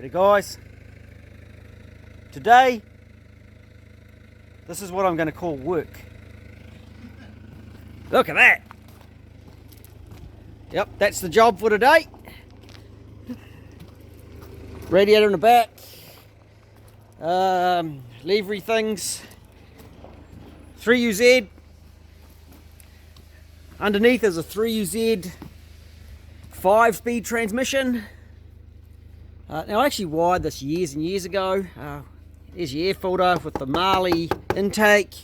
G'day guys. Today, this is what I'm going to call work. Look at that. Yep, that's the job for today. Radiator in the back. Livery things. 3UZ. Underneath is a 3UZ 5-speed transmission. Now I actually wired this years and years ago. There's your air filter with the Marley intake.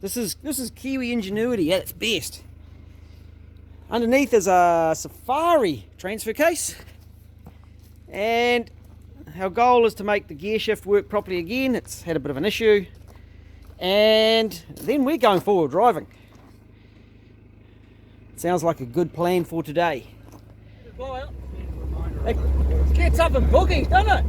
This is Kiwi ingenuity at its best. Underneath is a Safari transfer case, and our goal is to make the gear shift work properly again. It's had a bit of an issue, and then we're going forward driving. Sounds like a good plan for today. It gets up and boogie, doesn't it?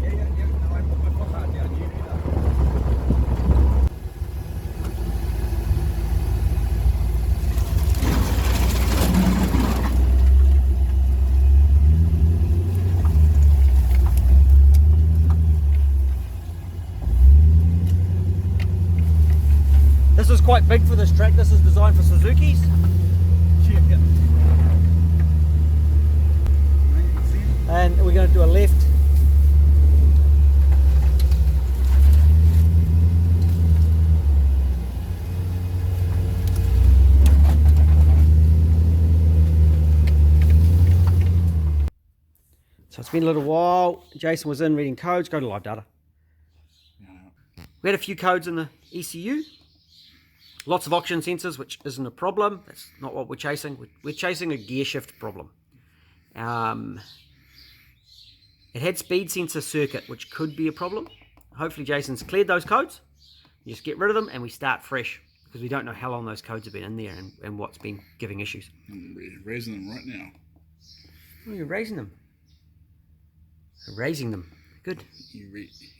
This is quite big for this track. This is designed for Suzuki's. And we're going to do a left. So it's been a little while. Jason was in reading codes. Go to live data. We had a few codes in the ECU. Lots of oxygen sensors, which isn't a problem. That's not what we're chasing. We're chasing a gear shift problem. It had speed sensor circuit, which could be a problem. Hopefully Jason's cleared those codes. You just get rid of them and we start fresh, because we don't know how long those codes have been in there and what's been giving issues. We're raising them right now. Oh, you're raising them. Raising them. Good.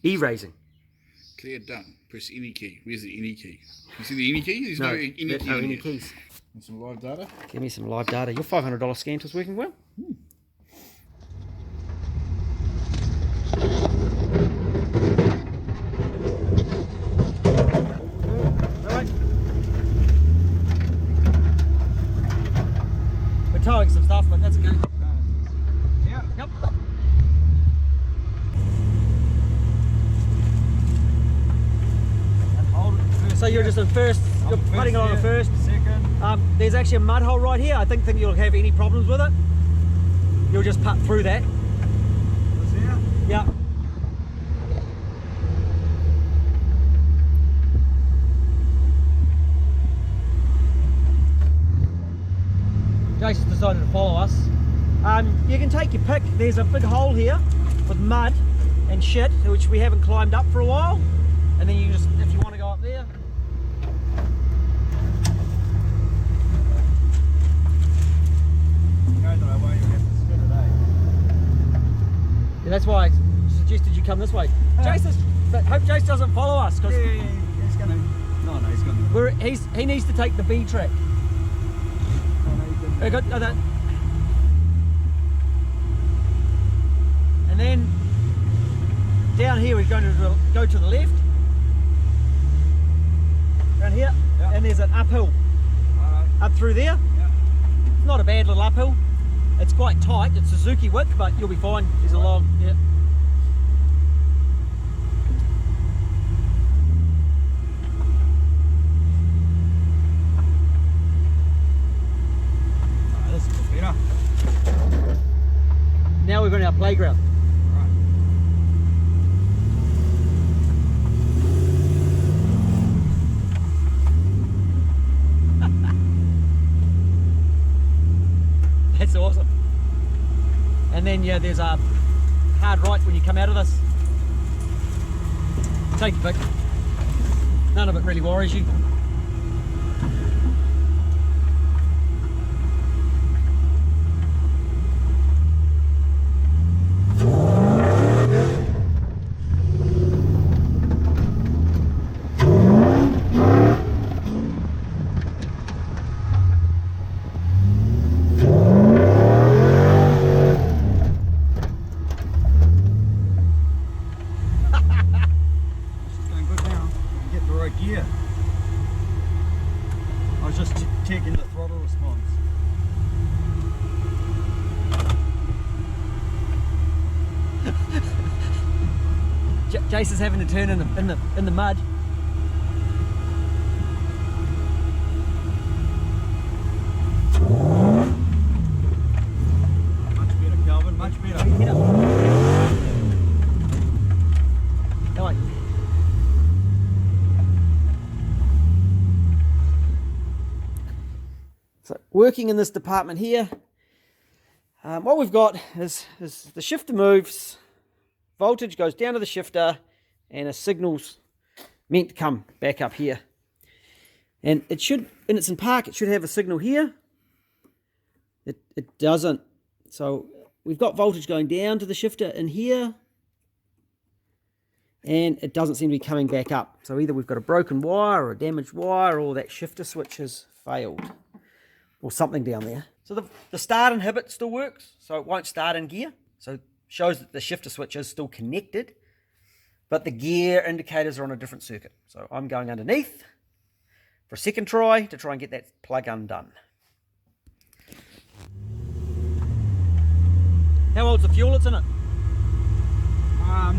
E-raising. Clear, done. Press any key. Where's the any key? You see the any key? There's no any key. No any keys. Want some live data? Give me some live data. Your $500 scan was working well. We're towing some stuff, but that's good. Yeah. Yep. So you're just in first, you're putting it on the first. Second. There's actually a mud hole right here. I don't think you'll have any problems with it. You'll just putt through that. This here? Yeah. Jason's decided to follow us. You can take your pick. There's a big hole here with mud and shit, which we haven't climbed up for a while. And then you just, if you want to go up there. Yeah, that's why I suggested you come this way. Jason, but hope Jace doesn't follow us, because he's gonna. No, he's gonna. he needs to take the B track. I got that. And then down here we're going to go to the left. Around here, yeah. And there's an uphill. Alright. Up through there. Yeah. It's not a bad little uphill. It's quite tight. It's Suzuki width, but you'll be fine. There's a log. Yeah. This is better. Now we're going to our playground. That's awesome. And then yeah, there's a hard right when you come out of this. Take your pick. None of it really worries you. was just checking the throttle response. Jace is having to turn in the mud. Much better, Calvin, much better. Come on. So working in this department here, what we've got is the shifter moves, voltage goes down to the shifter, and a signal's meant to come back up here. And it should, when it's in park, it should have a signal here. It doesn't. So we've got voltage going down to the shifter in here, and it doesn't seem to be coming back up. So either we've got a broken wire or a damaged wire, or that shifter switch has failed, or something down there. So the start inhibit still works, so it won't start in gear. So it shows that the shifter switch is still connected, but the gear indicators are on a different circuit. So I'm going underneath for a second try to try and get that plug undone. How old's the fuel that's in it?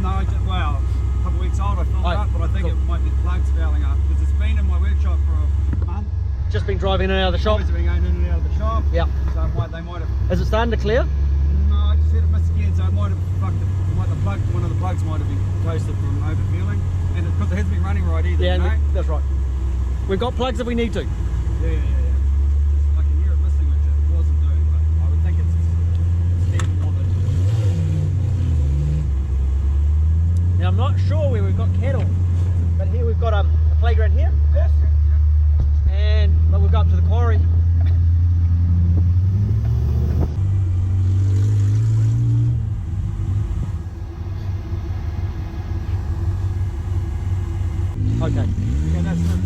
No, well, a couple of weeks old I filled it up, but I think it might be the plugs fouling up because it's been in my workshop for a month. Just been driving in and out of the shop? Always been going in and out of the shop. Yeah. So they might have... Is it starting to clear? No, I just hit it miss again, so it might have fucked it. One of the plugs might have been toasted from overfueling, and because it hasn't been running right either, Yeah, you know? that's right. We've got plugs if we need to. Yeah. I can hear it missing, which it wasn't doing, but I would think it's dead more than... Now I'm not sure where we've got cattle, but here we've got a playground here, of course, and we'll go up to the quarry. Okay. Yeah, that's not...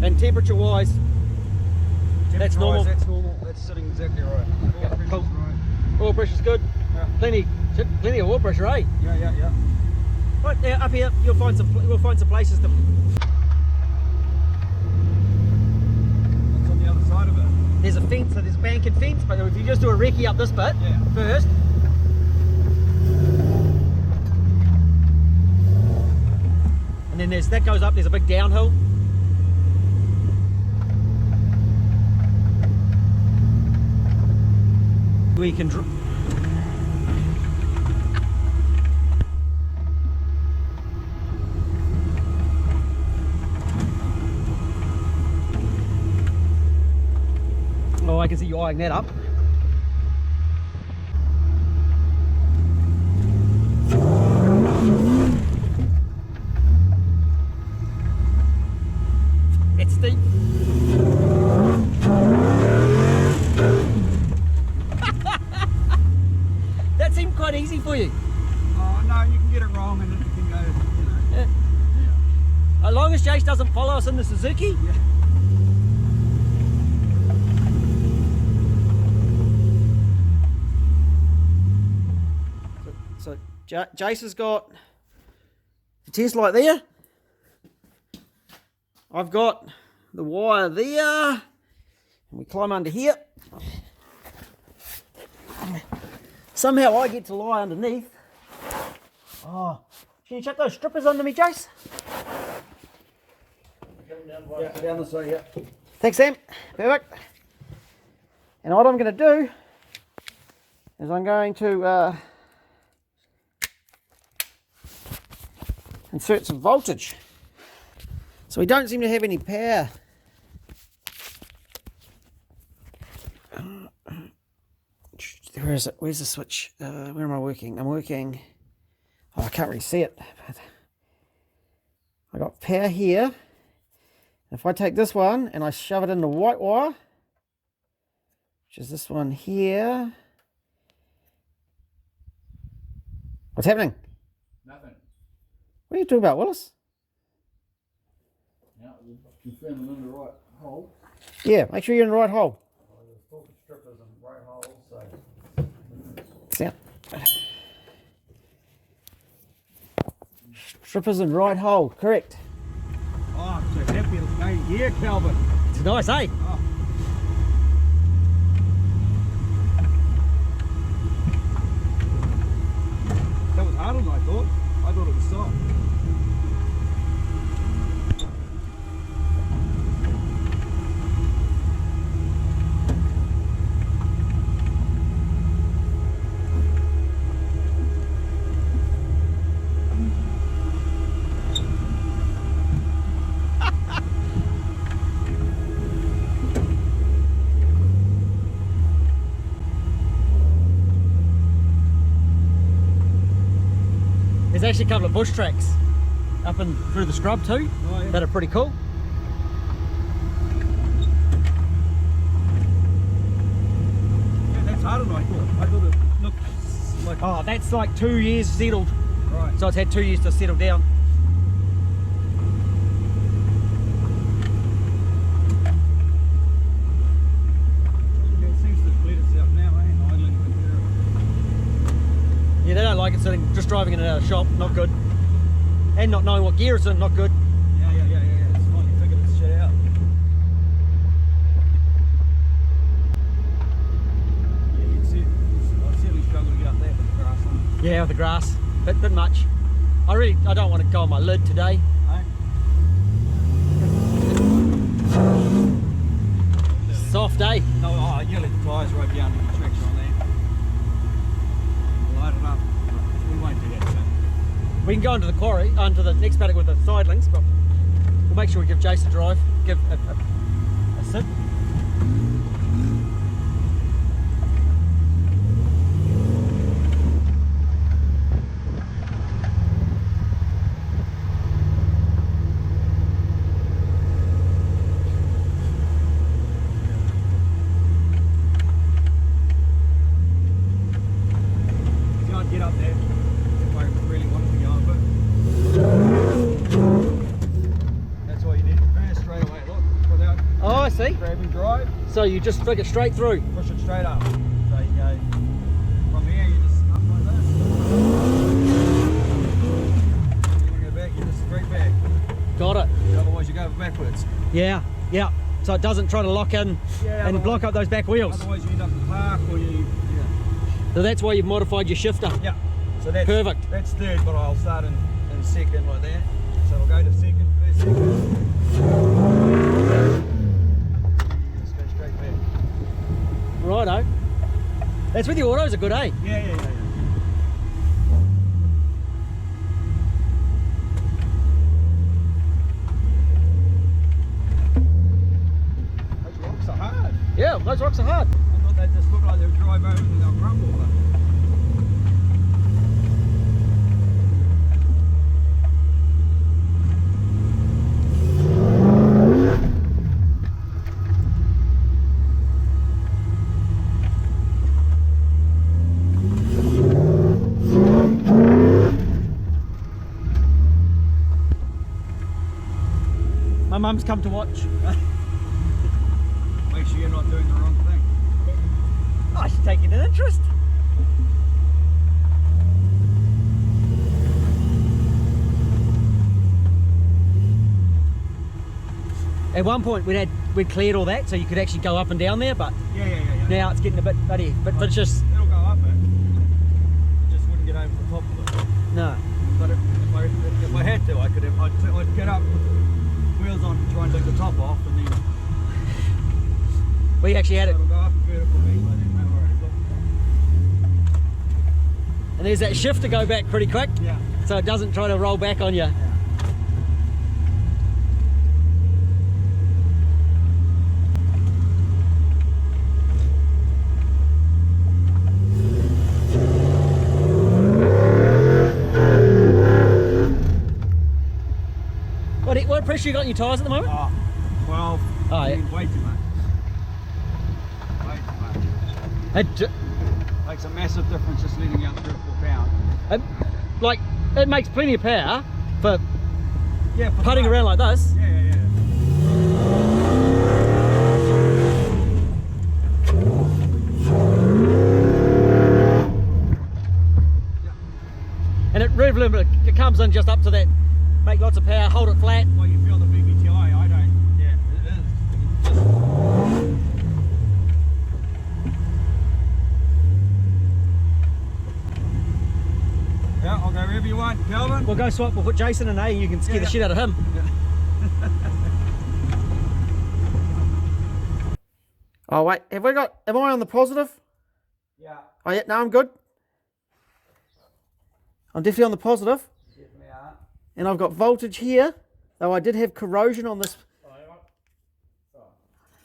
And temperature wise, that's normal. That's normal. That's sitting exactly right. Oil pressure's Cool. right. Oil pressure's good. Yeah. Plenty of oil pressure, eh? Yeah. Right now up here, we'll find some places to. What's on the other side of it? There's a fence, so there's a bank and fence, but if you just do a recce up this bit first. And then that goes up, there's a big downhill. We can oh, I can see you eyeing that up. It's steep. That seemed quite easy for you. Oh, no, you can get it wrong and it can go, you know. As long as Jace doesn't follow us in the Suzuki. Yeah. So Jace has got the test light there. I've got the wire there. And we climb under here. Somehow I get to lie underneath. Oh, can you chuck those strippers under me, Jace? Yeah, down the side, yeah. Thanks, Sam. Perfect. And what I'm going to do is I'm going to insert some voltage. So we don't seem to have any power. Where is it? Where's the switch? Where am I working? I'm working... Oh, I can't really see it. But I got power here. If I take this one and I shove it in the white wire, which is this one here. What's happening? Nothing. What are you talking about, Willis? Yeah, we'll confirm them in the right hole. Yeah, make sure you're in the right hole. There's focus strippers and right holes, so... Sound. Strippers in right hole, correct. Oh, I'm so happy it's going here, Calvin. It's nice, eh? Oh. That was hard on, I thought. I thought it was soft. There's actually a couple of bush tracks up and through the scrub too, Oh, yeah. that are pretty cool. Yeah, that's harder than I thought. I thought it looked like... Oh, that's like 2 years settled. Right. So it's had 2 years to settle down. Yeah, it seems to have cleared itself now, eh? In Ireland, Yeah, they don't like it sitting, just driving in and out of the shop, not good. And not knowing what gear it's in, not good. yeah. It's finally figured its shit out. Yeah, you'd see, I'd certainly struggle to get up there with the grass on. Yeah, with the grass, bit much. I don't want to go on my lid today. Eh? Soft, eh? No, you let the tyres rope down and the traction on there. Light it up. We won't do that soon. We can go into the quarry, onto the next paddock with the side links, but we'll make sure we give Jace a drive, give a sit. See, I'd get up there if I really wanted to go up it. That's all you need to reverse straight away, look, without Oh, I see. grabbing drive, So you just flick it straight through. push it straight up. So you go from here, you just up like this. You want to go back, you just straight back. Got it. Otherwise you go backwards. Yeah. So it doesn't try to lock in Yeah, and block up those back wheels. Otherwise you end up in park or you... So that's why you've modified your shifter. Yeah. So that's Perfect. That's third, but I'll start in second like that. So I'll go to second, first second. Just go straight back. Righto. That's with your autos are good, eh? Yeah. Those rocks are hard. Yeah, those rocks are hard. I thought they just looked like they would drive over and they'll crumble. But My mum's come to watch. make sure you're not doing the wrong thing. Oh, she's taking an interest. At one point we'd cleared all that so you could actually go up and down there, but Yeah. now it's getting a bit muddy. But it's just It'll go up it. It just wouldn't get over the top of it. no. But if I had to, I'd get up, wheels on, try and take the top off, and then We actually had it, it'll go up a vertical beam. But then no worries. Look. and there's that shift to go back pretty quick, Yeah. so it doesn't try to roll back on you. What pressure you got in your tyres at the moment? Oh, 12. Oh, I yeah. mean, way too much. Way too much. It, Makes a massive difference just letting out 3 or 4 pounds. like, it makes plenty of power for Yeah, for putting park. around like this. Yeah. And it rev limit, it comes in just up to that, make lots of power, hold it flat. Well, you feel the BBTI, I don't. Yeah, it is. We'll go swap. We'll put Jason in A and you can scare the shit out of him. Oh wait, am I on the positive? Yeah. Oh yeah, no, I'm good. I'm definitely on the positive. Definitely are. And I've got voltage here, though I did have corrosion on this.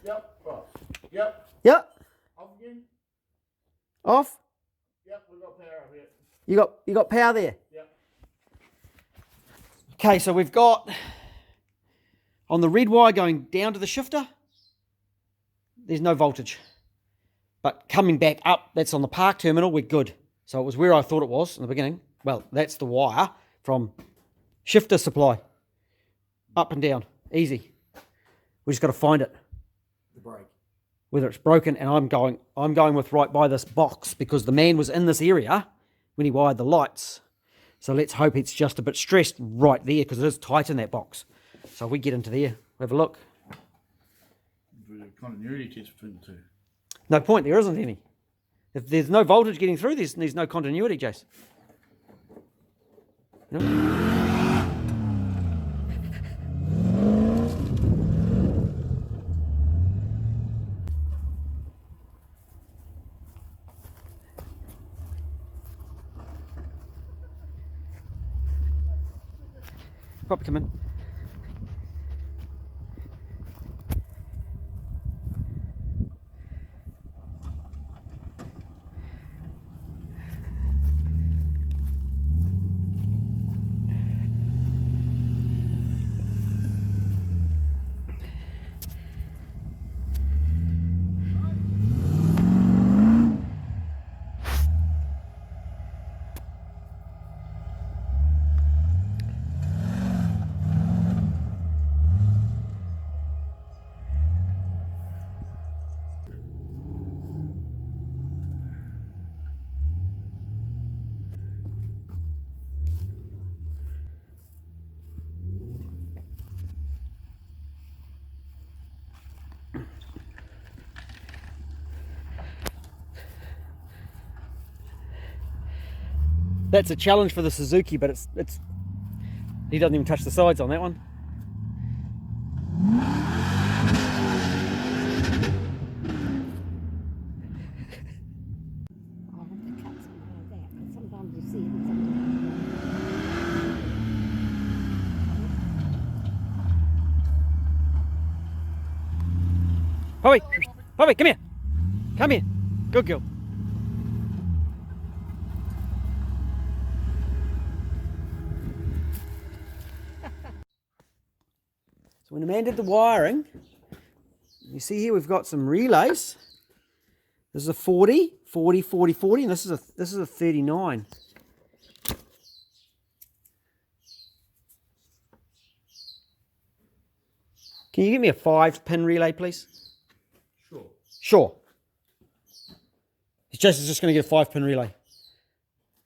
Yep. Right. Yep. Yep, Off again. off. Yep. We've got power up here. You got power there. Yep. Okay, so we've got on the red wire going down to the shifter, there's no voltage. But coming back up, that's on the park terminal, we're good. So it was where I thought it was in the beginning. Well, that's the wire from shifter supply. Up and down, easy. We just got to find it. The brake. Whether it's broken, and I'm going with right by this box because the man was in this area when he wired the lights. So let's hope it's just a bit stressed right there because it is tight in that box. So we get into there, have a look. Do a continuity test between the two. No point, there isn't any. If there's no voltage getting through, there's no continuity, Jace. You know? Pop, come in. That's a challenge for the Suzuki, but it's he doesn't even touch the sides on that one. I'll have to cut something like that, because sometimes you see it and sometimes Poppy, come here. Come here. Good girl. So when the man did the wiring, you see here we've got some relays. This is a 40, 40, 40, 40, and this is a 39. Can you give me a 5-pin relay, please? Sure. Sure. Jason's just going to get a 5-pin relay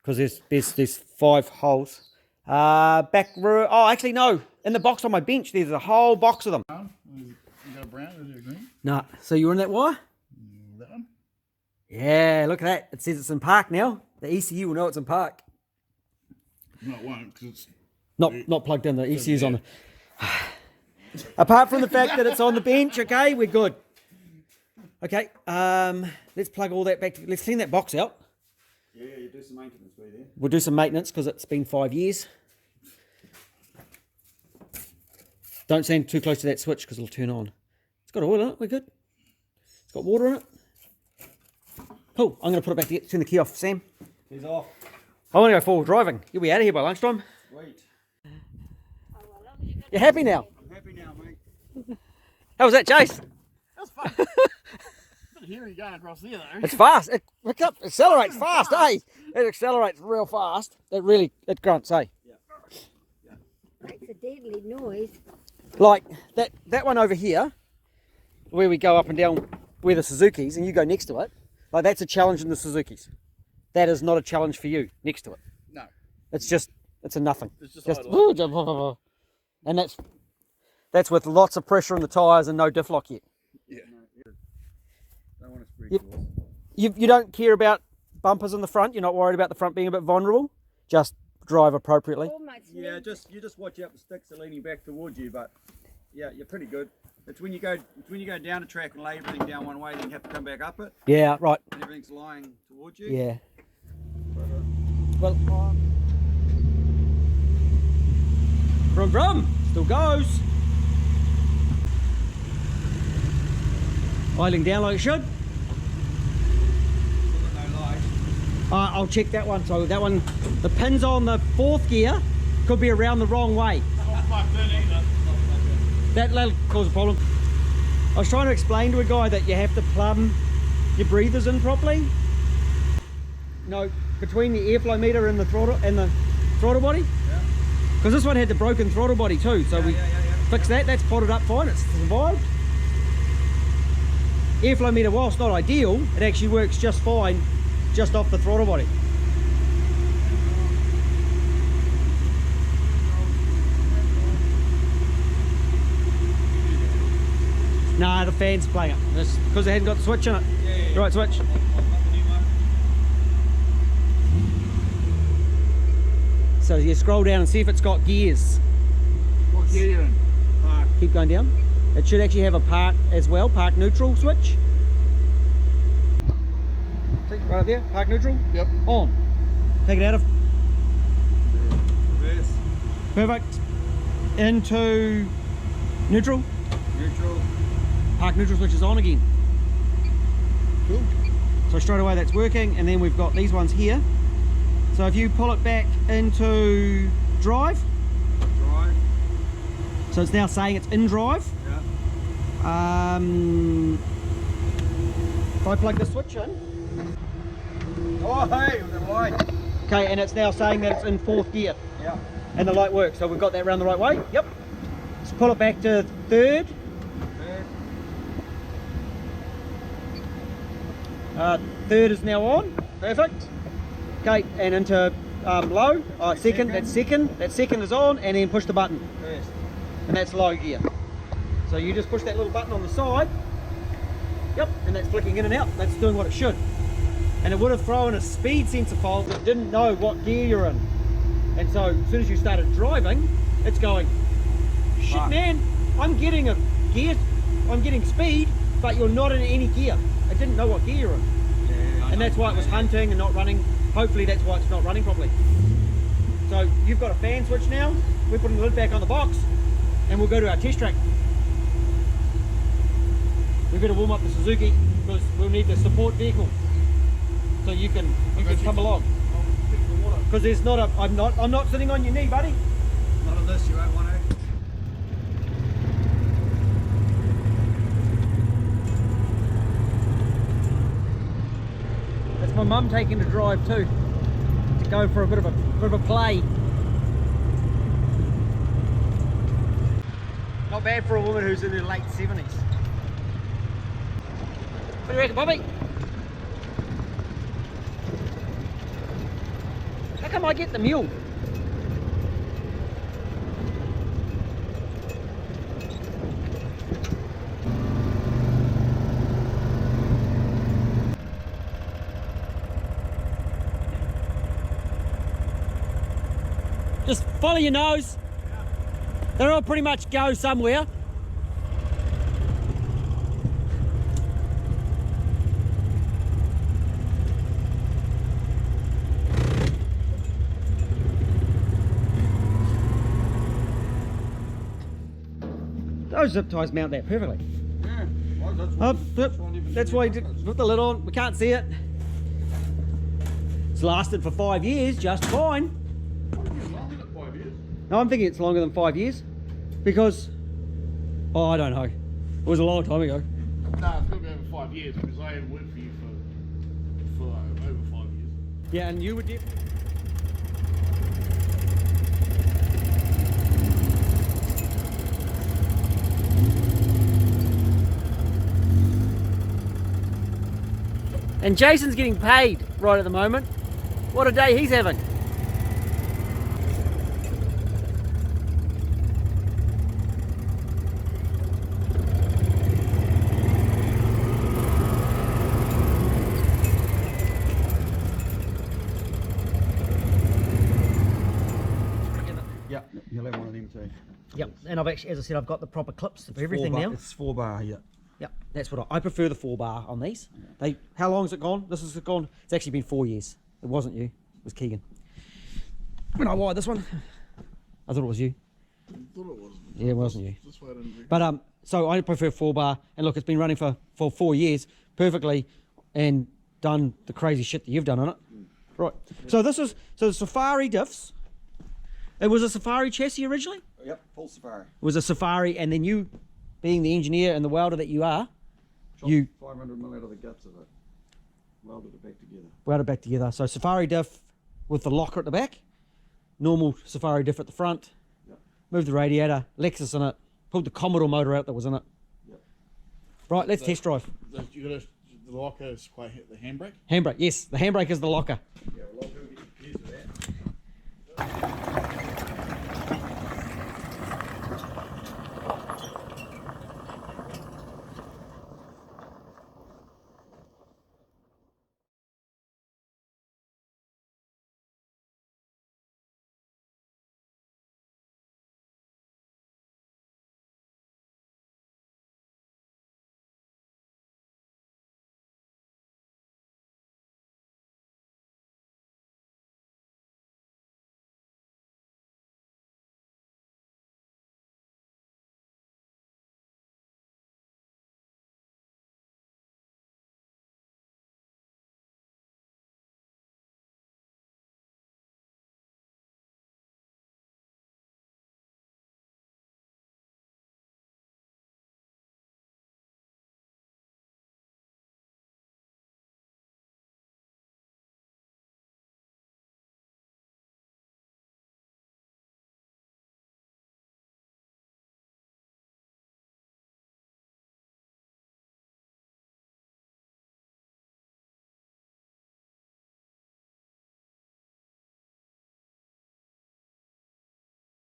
because there's 5 holes. Back row. Oh, actually no. In the box on my bench, there's a whole box of them. You got a brown? Is it a green? Nah. So you're in that wire? That one? Yeah. Look at that. It says it's in park now. The ECU will know it's in park. No, it won't because it's. Not plugged in. The ECU's on the. Apart from the fact that it's on the bench, okay, we're good. Okay, let's plug all that back. Let's clean that box out. Yeah, you do some maintenance through there. We'll do some maintenance because it's been 5 years. Don't stand too close to that switch because it'll turn on. It's got oil in it. We're good. It's got water in it. Cool. I'm going to put it back together. Turn the key off, Sam. He's off. I want to go forward driving. You'll be out of here by lunchtime. Sweet. You're happy now? I'm happy now, mate. How was that, Jace? That's fun. Bit of hairy going across there though. It's fast. It accelerates fast, eh? It accelerates real fast. It grunts, eh? makes a deadly noise. Like that one over here, where we go up and down where the Suzuki's, and you go next to it. Like that's a challenge in the Suzuki's. That is not a challenge for you next to it. No. It's a nothing. It's just idle. And that's with lots of pressure on the tyres and no diff lock yet. Yeah. Don't want to spread Yep. yours. You don't care about bumpers in the front. You're not worried about the front being a bit vulnerable. Just drive appropriately. Almost Yeah, need you just watch out the sticks are leaning back towards you, but yeah, you're pretty good. It's when you go down the track and lay everything down one way, then you have to come back up it, Yeah, right. and everything's lying towards you. Yeah. But, Well, vroom vroom, still goes. Idling down like it should. no light. I'll check that one. So that one, the pins on the 4th gear could be around the wrong way. That'll cause a problem. I was trying to explain to a guy that you have to plumb your breathers in properly. No, between the airflow meter and the throttle body. Yeah. Because this one had the broken throttle body too, so we fixed that. That's potted up fine. It's survived. Airflow meter, whilst not ideal, it actually works just fine, just off the throttle body. Nah, the fan's playing it. That's because it hadn't got the switch in it. Yeah. The right switch. So you scroll down and see if it's got gears. What gear you in? Keep going down. It should actually have a park as well, park neutral switch. See, right there, park neutral. Yep. On. Take it out of. Reverse. Perfect. Into neutral. Neutral. Park neutral switch is on again. Cool. So straight away that's working, and then we've got these ones here. So if you pull it back into drive, Drive. so it's now saying it's in drive. Yeah. If I plug the switch in, Oh, hey, with the light. okay, and it's now saying that it's in 4th gear, Yeah. and the light works. So we've got that round the right way. Yep. Let's pull it back to 3rd. Third. 3rd is now on. Perfect. Okay, and into low. Second. That's second. That second is on, and then push the button, First. and that's low gear. So you just push that little button on the side. Yep, and that's flicking in and out. That's doing what it should. And it would have thrown a speed sensor fault that didn't know what gear you're in. And so as soon as you started driving, it's going, shit Fuck. man, I'm getting a gear, I'm getting speed, but you're not in any gear. It didn't know what gear you're in. Yeah. And that's why it was hunting and not running. Hopefully that's why it's not running properly. So you've got a fan switch now. We're putting the lid back on the box, and we'll go to our test track. We better warm up the Suzuki because we'll need the support vehicle. So you can come along. Because there's not a I'm not sitting on your knee, buddy. Not on this, you won't want to. That's my mum taking the drive too. To go for a bit of a play. Not bad for a woman who's in her late 70s. What do you reckon, Bobby? How come I get the mule? Just follow your nose. They'll all pretty much go somewhere. Those zip ties mount that perfectly. Yeah. Well, That's why you did, put the lid on. We can't see it. It's lasted for 5 years, just fine. No, I'm thinking it's longer than 5 years because, oh, I don't know. It was a long time ago. No, it's going to be over 5 years because I haven't worked for you for over 5 years. Yeah, and you would definitely. And Jason's getting paid right at the moment. What a day he's having. and I've actually, as I said, I've got the proper clips for everything now. It's 4 bar, yeah. Yep, that's what I prefer the 4 bar on these. How long has it gone? This has gone. It's actually been 4 years. It wasn't you. It was Keegan. When I wired this one, I thought it was you. I thought it was. Yeah, it wasn't you. That's why I didn't drink. But so I prefer 4 bar, and look, it's been running for 4 years perfectly, and done the crazy shit that you've done on it. Right. So this is the Safari diffs. It was a Safari chassis originally. Yep, full Safari. It was a Safari, and then you, being the engineer and the welder that you are, you 500mm out of the guts of it. Welded it back together. welded it back together. So Safari diff with the locker at the back, normal Safari diff at the front. Yep. Moved the radiator, Lexus in it, pulled the Commodore motor out that was in it. Yep. Right, let's test drive. You got the locker is quite the handbrake. Handbrake, yes, the handbrake is the locker. Yeah, lock